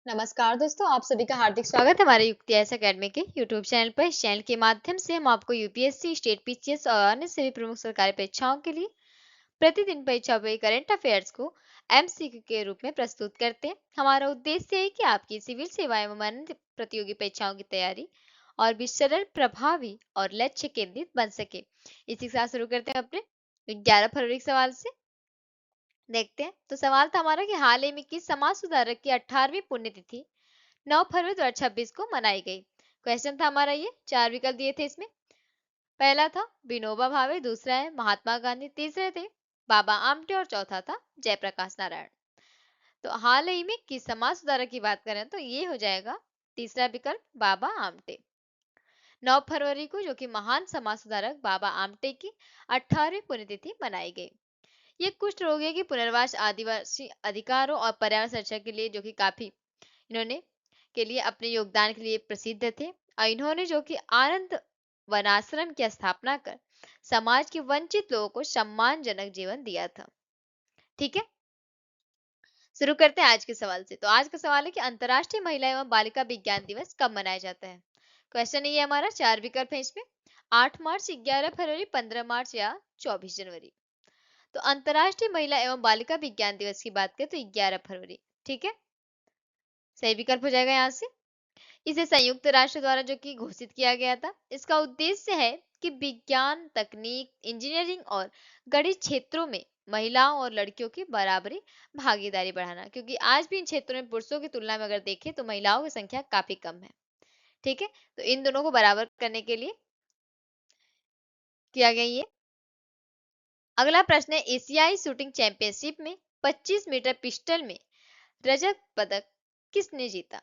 नमस्कार दोस्तों, आप सभी का हार्दिक स्वागत है हमारे युक्ति एस अकेडमी के यूट्यूब चैनल पर। इस चैनल के माध्यम से हम आपको यूपीएससी, स्टेट पीसीएस और अन्य सभी प्रमुख सरकारी परीक्षाओं के लिए प्रतिदिन परीक्षा हुए करंट अफेयर्स को एमसीक्यू के रूप में प्रस्तुत करते हैं। हमारा उद्देश्य है कि आपकी सिविल सेवा एवं अन्य प्रतियोगी परीक्षाओं की तैयारी और भी सरल, प्रभावी और लक्ष्य केंद्रित बन सके। इसी के साथ शुरू करते हैं अपने 11 फरवरी के सवाल से। देखते हैं तो सवाल था हमारा कि हाल ही में किस समाज सुधारक की 18वीं पुण्यतिथि 9 फरवरी 2026 को मनाई गई। क्वेश्चन था हमारा ये, चार विकल्प दिए थे इसमें। पहला था विनोबा भावे, दूसरा है महात्मा गांधी, तीसरे थे बाबा आमटे और चौथा था जयप्रकाश नारायण। तो हाल ही में किस समाज सुधारक की बात करें तो ये हो जाएगा तीसरा विकल्प बाबा आमटे। 9 फरवरी को जो कि महान समाज सुधारक बाबा आमटे की 18वीं पुण्यतिथि मनाई गई। ये कुष्ठ रोगियों की पुनर्वास, आदिवासी अधिकारों और पर्यावरण संरक्षण के लिए जो कि काफी इन्होंने के लिए अपने योगदान के लिए प्रसिद्ध थे। और इन्होंने जो कि आनंद वनाश्रम की स्थापना कर समाज के वंचित लोगों को सम्मानजनक जीवन दिया था। ठीक है, शुरू करते हैं आज के सवाल से। तो आज का सवाल है कि अंतर्राष्ट्रीय महिला एवं बालिका विज्ञान दिवस कब मनाया जाता है। क्वेश्चन ये हमारा, चार विकल्प है इसमें। 8 मार्च, 11 फरवरी, 15 मार्च या 24 जनवरी। तो अंतर्राष्ट्रीय महिला एवं बालिका विज्ञान दिवस की बात करें तो 11 फरवरी। ठीक है, सही विकल्प हो जाएगा यहाँ से। इसे संयुक्त राष्ट्र द्वारा जो कि घोषित किया गया था। इसका उद्देश्य है कि विज्ञान, तकनीक, इंजीनियरिंग और गणित क्षेत्रों में महिलाओं और लड़कियों की बराबरी भागीदारी बढ़ाना, क्योंकि आज भी इन क्षेत्रों में पुरुषों की तुलना में अगर देखें तो महिलाओं की संख्या काफी कम है। ठीक है, तो इन दोनों को बराबर करने के लिए किया गया ये। अगला प्रश्न है, एशियाई शूटिंग चैंपियनशिप में 25 मीटर पिस्टल में रजत पदक किसने जीता।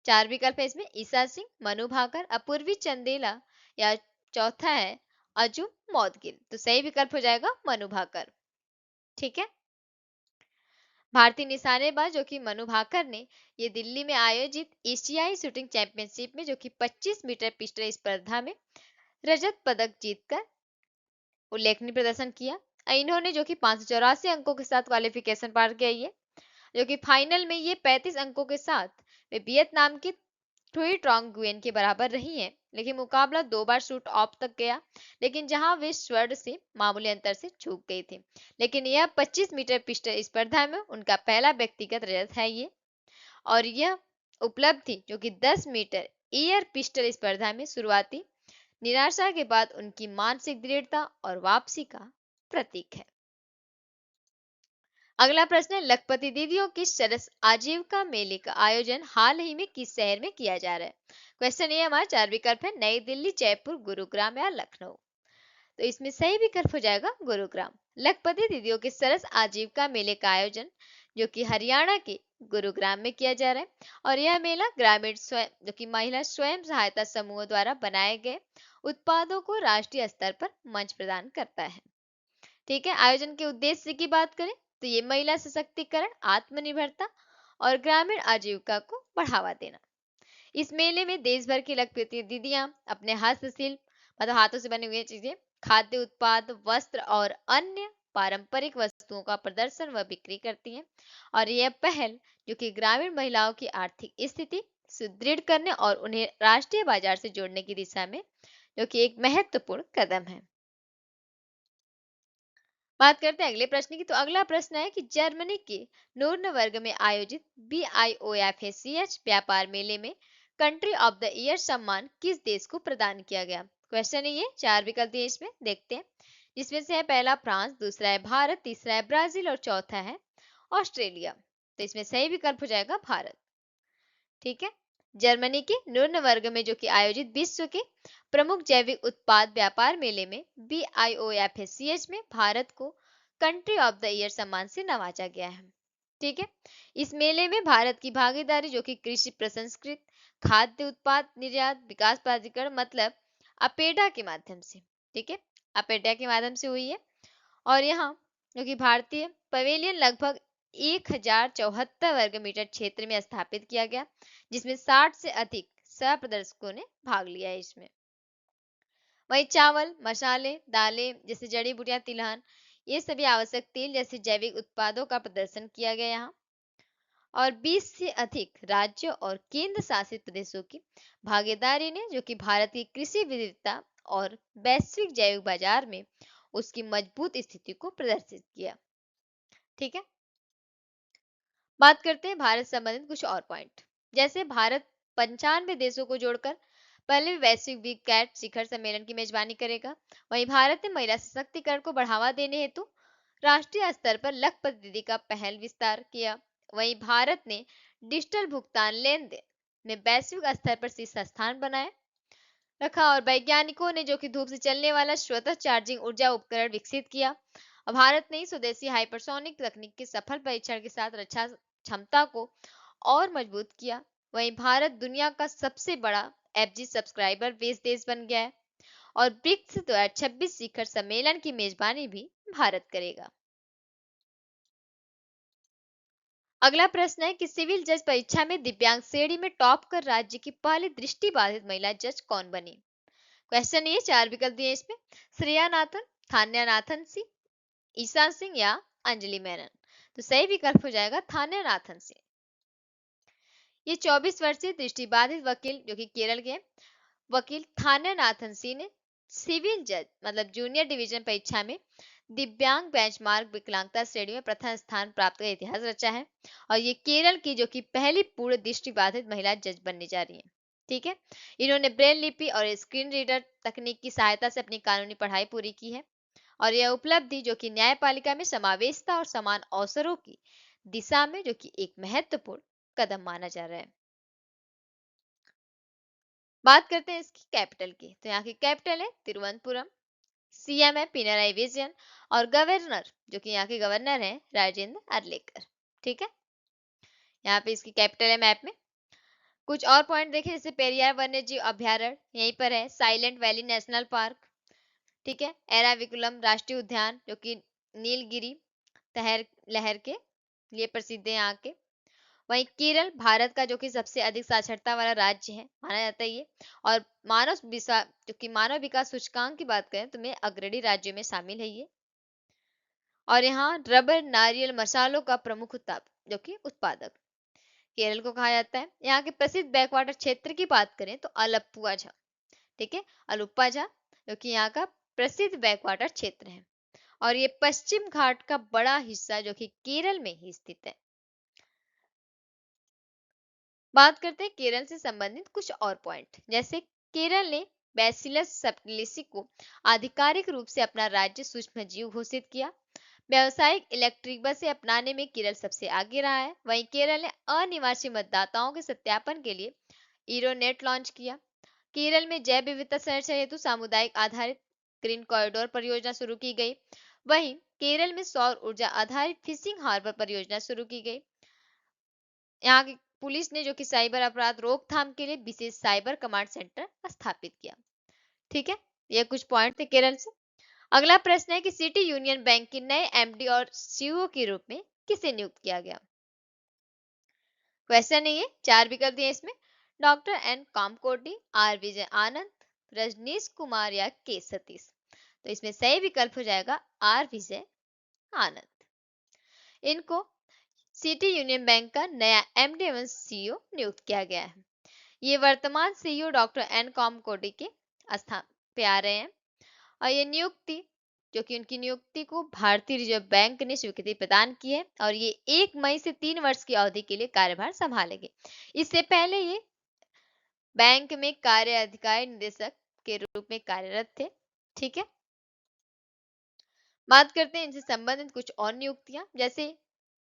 चार विकल्प है इसमें, ईसा सिंह, मनु भाकर, अपूर्वी चंदेला या चौथा है अजू मौदगिल। तो सही विकल्प हो जाएगा मनु भाकर। ठीक है, भारतीय निशानेबाज जो कि मनु भाकर ने ये दिल्ली में आयोजित एशियाई शूटिंग चैंपियनशिप में जो कि 25 मीटर पिस्टल स्पर्धा में रजत पदक जीतकर उल्लेखनीय प्रदर्शन किया। इन्होंने जो कि 584 अंकों के साथ क्वालिफिकेशन पार किया ये, जो कि फाइनल में ये 35 अंकों के साथ वे वियतनाम की थुई ट्रॉन्ग गुयेन के बराबर रही है। लेकिन मुकाबला 2 बार शूट ऑफ तक गया, लेकिन जहां वे स्वर्ण से मामूली अंतर से चूक गई थी। लेकिन यह 25 मीटर पिस्टल स्पर्धा में उनका पहला व्यक्तिगत रजत है ये। और यह उपलब्धि जो कि 10 मीटर एयर पिस्टल स्पर्धा में शुरुआती निराशा के बाद उनकी मानसिक दृढ़ता और वापसी का प्रतीक है। अगला प्रश्न है, लखपति दीदियों की सरस आजीविका मेले का आयोजन हाल ही में किस शहर में किया जा रहा है। क्वेश्चन ये हमारा, चार विकल्प है, नई दिल्ली, जयपुर, गुरुग्राम या लखनऊ। तो इसमें सही विकल्प हो जाएगा गुरुग्राम। लखपति दीदियों के सरस आजीविका मेले का आयोजन जो कि हरियाणा के गुरुग्राम में किया जा रहा है। और यह मेला ग्रामीण स्वयं जो कि महिला स्वयं सहायता समूह द्वारा बनाए गए उत्पादों को राष्ट्रीय स्तर पर मंच प्रदान करता है। ठीक है, आयोजन के उद्देश्य की बात करें तो ये महिला सशक्तिकरण, आत्मनिर्भरता और ग्रामीण आजीविका को बढ़ावा देना। इस मेले में देश भर की लखपति दीदियां अपने हस्तशिल्प मतलब हाथों से बनी हुई चीजें, खाद्य उत्पाद, वस्त्र और अन्य पारंपरिक वस्तुओं का प्रदर्शन व बिक्री करती हैं। और यह पहल जो कि ग्रामीण महिलाओं की आर्थिक स्थिति सुदृढ़ करने और उन्हें राष्ट्रीय बाजार से जोड़ने की दिशा में जो कि एक महत्वपूर्ण कदम है। बात करते हैं अगले प्रश्न की। तो अगला प्रश्न है कि जर्मनी के नूर्नबर्ग में आयोजित BIOFACH व्यापार मेले में कंट्री ऑफ द ईयर सम्मान किस देश को प्रदान किया गया। क्वेश्चन है ये, चार विकल्प दिए इसमें, देखते हैं। जिसमें से है पहला फ्रांस, दूसरा है भारत, तीसरा है ब्राजील और चौथा है ऑस्ट्रेलिया। तो इसमें सही विकल्प हो जाएगा भारत। ठीक है, जर्मनी के नूर्नबर्ग में जो कि आयोजित विश्व के प्रमुख जैविक उत्पाद व्यापार मेले में BIOFACH में भारत को कंट्री ऑफ द ईयर सम्मान से नवाजा गया है। ठीक है, इस मेले में भारत की भागीदारी जो कि कृषि प्रसंस्कृत खाद्य उत्पाद निर्यात विकास प्राधिकरण मतलब अपेडा के माध्यम से, ठीक है, अपेडा के माध्यम से हुई है। और यहाँ जो कि भारतीय पवेलियन लगभग 1074 वर्ग मीटर क्षेत्र में स्थापित किया गया, जिसमें 60 से अधिक सह प्रदर्शकों ने भाग लिया है इसमें। वही चावल, मसाले, दालें जैसे जड़ी बूटियां, तिलहन, ये सभी आवश्यक तेल जैसे जैविक उत्पादों का प्रदर्शन किया गया यहाँ। और 20 से अधिक राज्यों और केंद्र शासित प्रदेशों की भागीदारी ने जो कि भारत की कृषि विविधता और वैश्विक जैव बाजार में उसकी मजबूत स्थिति को प्रदर्शित किया। ठीक है, बात करते हैं भारत संबंधित कुछ और पॉइंट। जैसे भारत 95 देशों को जोड़कर पहले वैश्विक बिग कैट शिखर सम्मेलन की मेजबानी करेगा। वहीं भारत ने महिला सशक्तिकरण को बढ़ावा देने हेतु राष्ट्रीय स्तर पर लखपति का पहल विस्तार किया। वहीं भारत ने डिजिटल भुगतान लेन देन में वैश्विक स्तर पर शीर्ष स्थान बनाए रखा और वैज्ञानिकों ने जो कि धूप से चलने वाला स्वतः चार्जिंग ऊर्जा उपकरण विकसित किया। और भारत ने स्वदेशी हाइपरसोनिक तकनीक के सफल परीक्षण के साथ रक्षा क्षमता को और मजबूत किया। वहीं भारत दुनिया का सबसे बड़ा FG सब्सक्राइबर बेस देश बन गया है और ब्रिक्स 2026 शिखर सम्मेलन की मेजबानी भी भारत करेगा। अगला प्रश्न है कि सिविल जज परीक्षा में दिव्यांग श्रेणी में टॉप कर राज्य की पहली दृष्टिबाधित महिला जज कौन बनी? क्वेश्चन ये 4 विकल्प दिए इसमें। श्रेया नाथन, थान्या नाथन सिंह, ईशा सिंह या अंजलि मेनन। तो सही विकल्प हो जाएगा थान्या नाथन सिंह। ये 24 वर्षीय दृष्टिबाधित वकील जो कि केरल के वकील थान्या नाथन सिंह ने सिविल जज मतलब जूनियर डिवीजन परीक्षा में दिव्यांग बेंचमार्क विकलांगता श्रेणी में प्रथम स्थान प्राप्त का इतिहास रचा है और ये केरल की जो कि पहली पूर्ण दृष्टिबाधित महिला जज बनने जा रही है। ठीक है, इन्होंने ब्रेल लिपि और स्क्रीन रीडर तकनीक की सहायता से अपनी कानूनी पढ़ाई पूरी की है और यह उपलब्धि जो कि न्यायपालिका में समावेशिता और समान अवसरों की दिशा में जो कि एक महत्वपूर्ण कदम माना जा रहा है। बात करते हैं इसकी कैपिटल की। तो यहाँ की कैपिटल है तिरुवनंतपुरम, CM है पिनाराई विजयन और गवर्नर जो कि यहाँ के गवर्नर हैं राजेंद्र अर्लेकर। ठीक है, यहाँ पे इसकी कैपिटल है मैप में। कुछ और पॉइंट देखें जैसे पेरियार वन्य जीव अभ्यारण्य यहीं पर है, साइलेंट वैली नेशनल पार्क, ठीक है, एराविकुलम राष्ट्रीय उद्यान जो कि नीलगिरी तहर लहर के लिए प्रसिद्ध है यहाँ के। वहीं केरल भारत का जो कि सबसे अधिक साक्षरता वाला राज्य है माना जाता है ये और जो कि मानव विकास सूचकांक की बात करें तो में अग्रणी राज्यों में शामिल है ये। और यहाँ रबर नारियल मसालों का प्रमुख जो कि उत्पादक केरल को कहा जाता है। यहाँ के प्रसिद्ध बैकवाटर क्षेत्र की बात करें तो अलप्पुआ झा, ठीक है, अलुप्पा झा जो कि यहाँ का प्रसिद्ध बैकवाटर क्षेत्र है और ये पश्चिम घाट का बड़ा हिस्सा जो कि केरल में ही स्थित है। बात करते हैं केरल से संबंधित कुछ और पॉइंट। जैसे केरल ने बैसिलस सबटिलिसी को आधिकारिक रूप से अपना राज्य सूक्ष्म जीव घोषित किया। व्यावसायिक इलेक्ट्रिक बसें अपनाने में केरल सबसे आगे रहा है। वहीं केरल ने अनिवासी मतदाताओं के सत्यापन के लिए ईरोनेट लॉन्च किया। केरल में जैव विविधता संरक्षण हेतु सामुदायिक आधारित ग्रीन कॉरिडोर परियोजना शुरू की गई। वहीं केरल में सौर ऊर्जा आधारित फिशिंग हार्बर परियोजना शुरू की गई। यहाँ की पुलिस ने जो कि साइबर अपराध रोकथाम के लिए विशेष साइबर कमांड सेंटर स्थापित किया। ठीक है, ये कुछ पॉइंट थे केरल से। अगला प्रश्न है कि सिटी यूनियन बैंक के नए MD और CEO के रूप में किसे नियुक्त किया गया? क्वेश्चन है ये 4 विकल्प दिए इसमें। Doctor N Kamakoti, R Vijay Anand, Rajneesh Kumar या के सतीश। तो इसमें सही विकल्प हो जाएगा R विजय आनंद। इनको सिटी यूनियन बैंक का नया MD एवं CEO नियुक्त किया गया है। ये वर्तमान CEO डॉक्टर N कामकोटी के स्थान पे आ रहे हैं और ये नियुक्ति जो कि उनकी नियुक्ति को भारतीय रिजर्व बैंक ने स्वीकृति प्रदान की है और ये 1 मई से 3 वर्ष की अवधि के लिए कार्यभार संभालेंगे। इससे पहले ये बैंक में कार्य अधिकारी निदेशक के रूप में कार्यरत थे। ठीक है, बात करते हैं इनसे संबंधित कुछ और नियुक्तियां। जैसे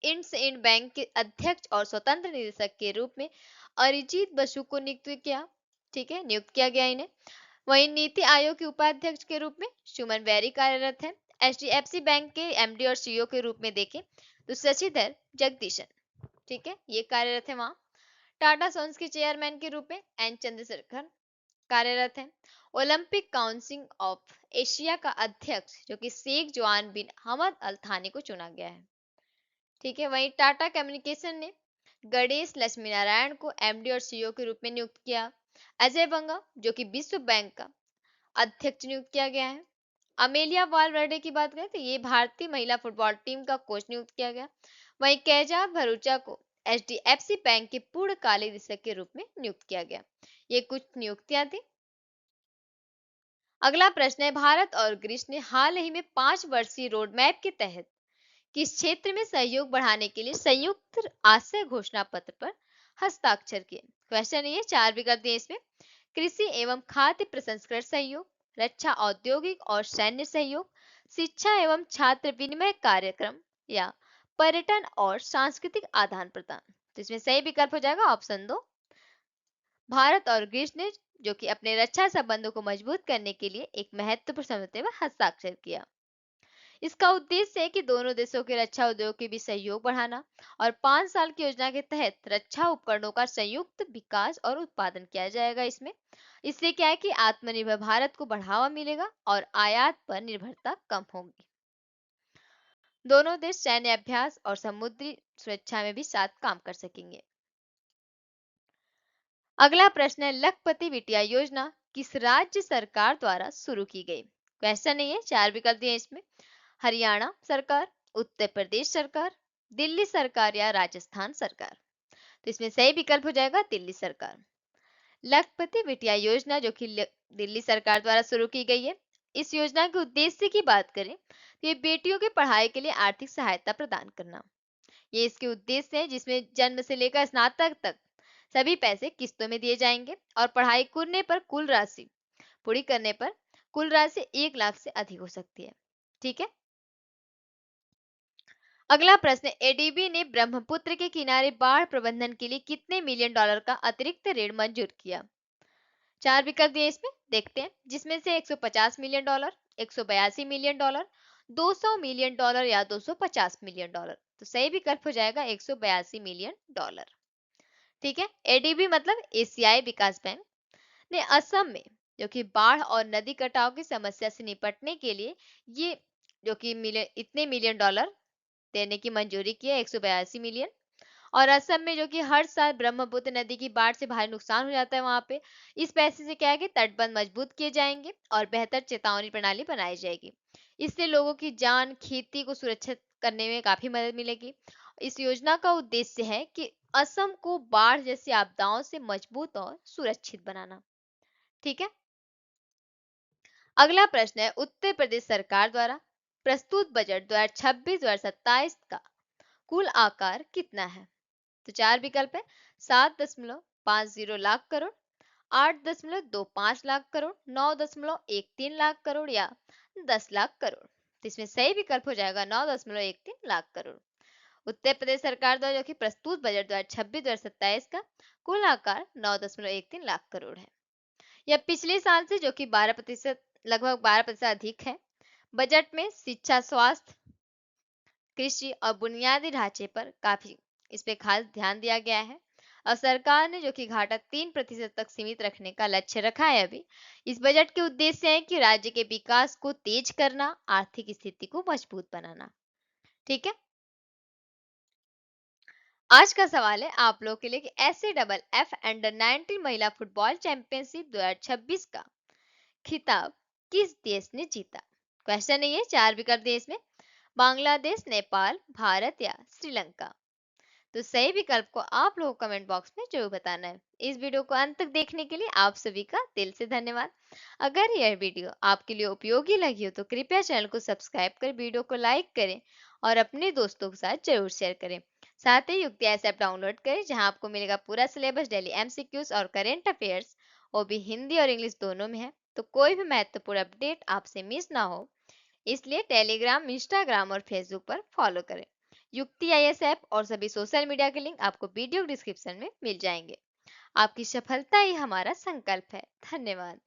इंड बैंक के अध्यक्ष और स्वतंत्र निदेशक के रूप में अरिजीत बसु को नियुक्त किया। ठीक है, नियुक्त किया गया इन्हें। वहीं नीति आयोग के उपाध्यक्ष के रूप में सुमन बेरी कार्यरत है। HDFC बैंक के MD और CEO के रूप में देखें तो शशिधर जगदीशन, ठीक है, ये कार्यरत है वहां। टाटा सन्स के चेयरमैन के रूप में N चंद्रशेखर कार्यरत है। ओलंपिक काउंसिल ऑफ एशिया का अध्यक्ष जो कि शेख जवान बिन हमद अल थानी को चुना गया है। ठीक है, वहीं टाटा कम्युनिकेशन ने गणेश लक्ष्मी नारायण को MD और CEO के रूप में नियुक्त किया। अजय बंगा जो कि विश्व बैंक का अध्यक्ष नियुक्त किया गया है। अमेलिया वालवर्डे की बात करें तो ये भारतीय महिला फुटबॉल टीम का कोच नियुक्त किया गया। वहीं कैजा भरूचा को एचडीएफसी बैंक के पूर्णकालिक निदेशक के रूप में नियुक्त किया गया। ये कुछ नियुक्तियां थी। अगला प्रश्न है, भारत और ग्रीस ने हाल ही में 5 वर्षीय रोड मैप के तहत किस क्षेत्र में सहयोग बढ़ाने के लिए संयुक्त आशय घोषणा पत्र पर हस्ताक्षर किए? क्वेश्चन ये 4 विकल्प दिए इसमें। कृषि एवं खाद्य प्रसंस्करण सहयोग, रक्षा औद्योगिक और सैन्य सहयोग, शिक्षा एवं छात्र विनिमय कार्यक्रम या पर्यटन और सांस्कृतिक आदान प्रदान। तो इसमें सही विकल्प हो जाएगा ऑप्शन 2। भारत और ग्रीस ने जो कि अपने रक्षा संबंधों को मजबूत करने के लिए एक महत्वपूर्ण समझौते पर हस्ताक्षर किया। इसका उद्देश्य है कि दोनों देशों के रक्षा उद्योग के बीच सहयोग बढ़ाना और 5 साल की योजना के तहत रक्षा उपकरणों का संयुक्त विकास और उत्पादन किया जाएगा इसमें। इससे क्या है कि आत्मनिर्भर भारत को बढ़ावा मिलेगा और आयात पर निर्भरता कम होगी। दोनों देश सैन्य अभ्यास और समुद्री सुरक्षा में भी साथ काम कर सकेंगे। अगला प्रश्न है, लखपति बिटिया योजना किस राज्य सरकार द्वारा शुरू की गई? क्वेश्चन नहीं है, 4 विकल्प दिए इसमें। हरियाणा सरकार, उत्तर प्रदेश सरकार, दिल्ली सरकार या राजस्थान सरकार। तो इसमें सही विकल्प हो जाएगा दिल्ली सरकार। लखपति बिटिया योजना जो कि दिल्ली सरकार द्वारा शुरू की गई है। इस योजना के उद्देश्य की बात करें तो ये बेटियों की पढ़ाई के लिए आर्थिक सहायता प्रदान करना, ये इसके उद्देश्य है, जिसमें जन्म से लेकर स्नातक तक सभी पैसे किस्तों में दिए जाएंगे और पढ़ाई करने पर कुल राशि पूरी करने पर कुल राशि 1 लाख से अधिक हो सकती है। ठीक है। अगला प्रश्न, एडीबी ने ब्रह्मपुत्र के किनारे बाढ़ प्रबंधन के लिए कितने मिलियन डॉलर का अतिरिक्त ऋण मंजूर किया? 4 विकल्प दिए इसमें, देखते हैं। जिसमें से 150 million dollar, 182 million dollar, 200 million dollar या 250 मिलियन डॉलर। तो सही विकल्प हो जाएगा 182 मिलियन डॉलर। ठीक है। एडीबी मतलब एशियाई विकास बैंक ने असम में जो कि बाढ़ और नदी कटाव की समस्या से निपटने के लिए ये जो कि इतने मिलियन डॉलर देने की मंजूरी की है, 182 मिलियन। और असम में जो कि हर साल ब्रह्मपुत्र नदी की बाढ़ से भारी नुकसान हो जाता है वहां पे, इस पैसे से क्या है कि तटबंध मजबूत किए जाएंगे और बेहतर चेतावनी प्रणाली बनाई जाएगी। इससे लोगों की जान, खेती को सुरक्षित करने में काफी मदद मिलेगी। इस योजना का उद्देश्य है कि असम को बाढ़ जैसी आपदाओं से मजबूत और सुरक्षित बनाना। ठीक है। अगला प्रश्न है, उत्तर प्रदेश सरकार द्वारा प्रस्तुत बजट 2026-2027 का कुल आकार कितना है? तो 4 विकल्प है। 7.50 लाख करोड़, 8.25 लाख करोड़, 9.13 लाख करोड़ या 10 लाख करोड़। तो इसमें सही विकल्प हो जाएगा 9.13 लाख करोड़। उत्तर प्रदेश सरकार द्वारा जो कि प्रस्तुत बजट 2026-2027 का कुल आकार 9.13 लाख करोड़ है। यह पिछले साल से जो कि 12% लगभग 12% अधिक है। बजट में शिक्षा, स्वास्थ्य, कृषि और बुनियादी ढांचे पर काफी इस पे खास ध्यान दिया गया है। और सरकार ने जो कि घाटा 3% तक सीमित रखने का लक्ष्य रखा है। अभी इस बजट के उद्देश्य है कि राज्य के विकास को तेज करना, आर्थिक स्थिति को मजबूत बनाना। ठीक है। आज का सवाल है आप लोग के लिए कि SAFF अंडर-19 महिला फुटबॉल चैंपियनशिप 2026 का खिताब किस देश ने जीता? क्वेश्चन नहीं है, 4 विकल्प दिए इसमें। बांग्लादेश, नेपाल, भारत या श्रीलंका। तो सही विकल्प को आप लोगों को कमेंट बॉक्स में जरूर बताना है। इस वीडियो को अंत तक देखने के लिए आप सभी का दिल से धन्यवाद। अगर यह वीडियो आपके लिए उपयोगी लगी हो तो कृपया चैनल को सब्सक्राइब कर वीडियो को लाइक करें और अपने दोस्तों के साथ जरूर शेयर करें। साथ ही युक्ति ऐप डाउनलोड करें जहां आपको मिलेगा पूरा सिलेबस, डेली MCQs और करेंट अफेयर्स, वो भी हिंदी और इंग्लिश दोनों में है। तो कोई भी महत्वपूर्ण अपडेट आपसे मिस ना हो, इसलिए टेलीग्राम, इंस्टाग्राम और फेसबुक पर फॉलो करें। युक्ति IAS ऐप और सभी सोशल मीडिया के लिंक आपको वीडियो डिस्क्रिप्शन में मिल जाएंगे। आपकी सफलता ही हमारा संकल्प है। धन्यवाद।